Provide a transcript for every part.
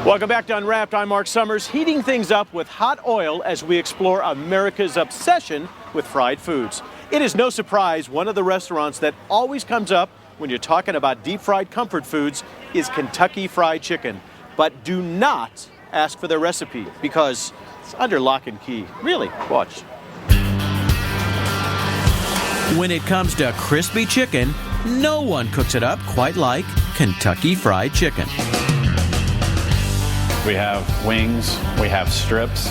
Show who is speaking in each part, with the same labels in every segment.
Speaker 1: Welcome back to Unwrapped. I'm Mark Summers, heating things up with hot oil as we explore America's obsession with fried foods. It is no surprise one of the restaurants that always comes up when you're talking about deep fried comfort foods is Kentucky Fried Chicken. But do not ask for their recipe because it's under lock and key. Really, watch.
Speaker 2: When it comes to crispy chicken, no one cooks it up quite like Kentucky Fried Chicken.
Speaker 3: We have wings, we have strips,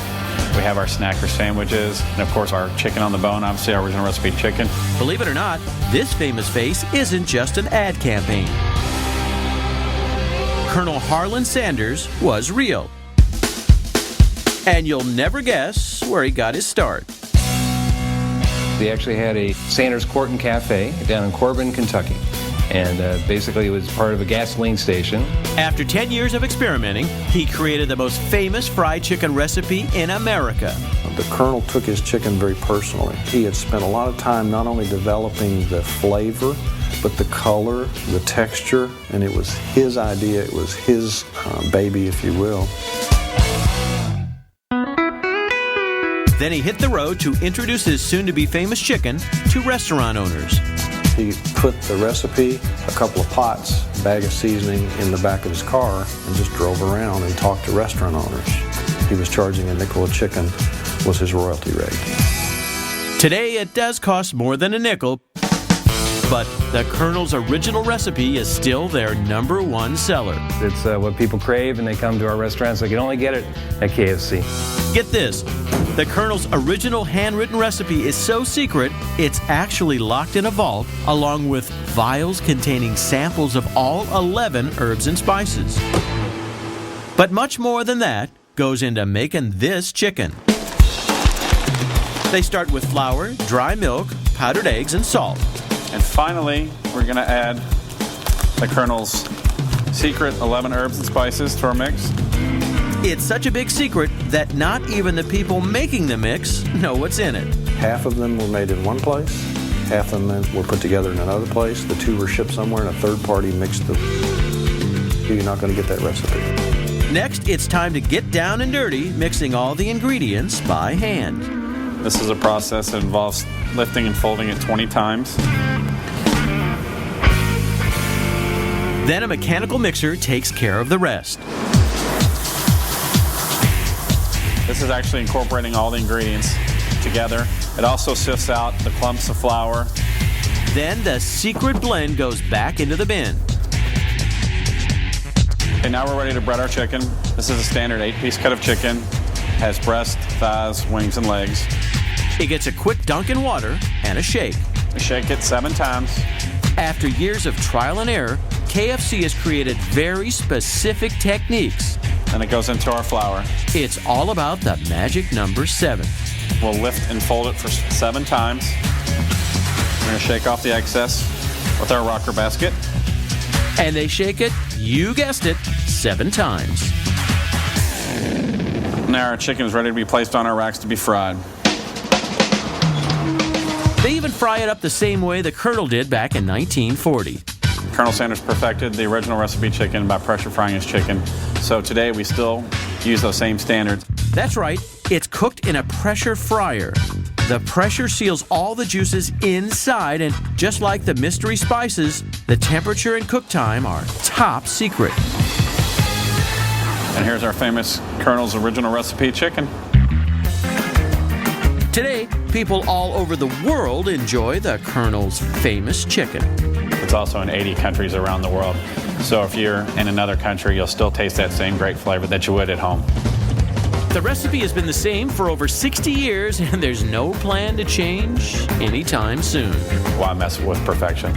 Speaker 3: we have our snacker sandwiches, and of course our chicken on the bone, obviously our original recipe chicken.
Speaker 2: Believe it or not, this famous face isn't just an ad campaign. Colonel Harlan Sanders was real. And you'll never guess where he got his start.
Speaker 4: They actually had a Sanders Court and Cafe down in Corbin, Kentucky. And basically it was part of a gasoline station.
Speaker 2: After 10 years of experimenting, he created the most famous fried chicken recipe in America.
Speaker 5: The Colonel took his chicken very personally. He had spent a lot of time not only developing the flavor, but the color, the texture, and it was his idea, it was his baby, if you will.
Speaker 2: Then he hit the road to introduce his soon-to-be famous chicken to restaurant owners.
Speaker 5: He put the recipe, a couple of pots, a bag of seasoning in the back of his car and just drove around and talked to restaurant owners. He was charging a nickel a chicken was his royalty rate.
Speaker 2: Today it does cost more than a nickel, but the Colonel's original recipe is still their #1 seller.
Speaker 4: It's what people crave, and they come to our restaurants. They can only get it at KFC.
Speaker 2: Get this, the Colonel's original handwritten recipe is so secret, it's actually locked in a vault, along with vials containing samples of all 11 herbs and spices. But much more than that goes into making this chicken. They start with flour, dry milk, powdered eggs, and salt.
Speaker 3: And finally, we're going to add the Colonel's secret 11 herbs and spices to our mix.
Speaker 2: It's such a big secret that not even the people making the mix know what's in it.
Speaker 5: Half of them were made in one place, half of them were put together in another place, the two were shipped somewhere, and a third party mixed them. You're not going to get that recipe.
Speaker 2: Next, it's time to get down and dirty, mixing all the ingredients by hand.
Speaker 3: This is a process that involves lifting and folding it 20 times.
Speaker 2: Then a mechanical mixer takes care of the rest.
Speaker 3: This is actually incorporating all the ingredients together. It also sifts out the clumps of flour.
Speaker 2: Then the secret blend goes back into the bin.
Speaker 3: Okay, now we're ready to bread our chicken. This is a standard 8-piece cut of chicken. Has breast, thighs, wings, and legs.
Speaker 2: It gets a quick dunk in water and a shake.
Speaker 3: We shake it 7 times.
Speaker 2: After years of trial and error, KFC has created very specific techniques.
Speaker 3: And it goes into our flour.
Speaker 2: It's all about the magic number 7.
Speaker 3: We'll lift and fold it for 7 times. We're going to shake off the excess with our rocker basket.
Speaker 2: And they shake it, you guessed it, 7 times.
Speaker 3: Now our chicken is ready to be placed on our racks to be fried.
Speaker 2: They even fry it up the same way the Colonel did back in 1940.
Speaker 3: Colonel Sanders perfected the original recipe chicken by pressure frying his chicken. So today we still use those same standards.
Speaker 2: That's right, it's cooked in a pressure fryer. The pressure seals all the juices inside, and just like the mystery spices, the temperature and cook time are top secret.
Speaker 3: And here's our famous Colonel's original recipe chicken.
Speaker 2: Today, people all over the world enjoy the Colonel's famous chicken.
Speaker 3: It's also in 80 countries around the world. So if you're in another country, you'll still taste that same great flavor that you would at home.
Speaker 2: The recipe has been the same for over 60 years, and there's no plan to change anytime soon.
Speaker 3: Why mess with perfection?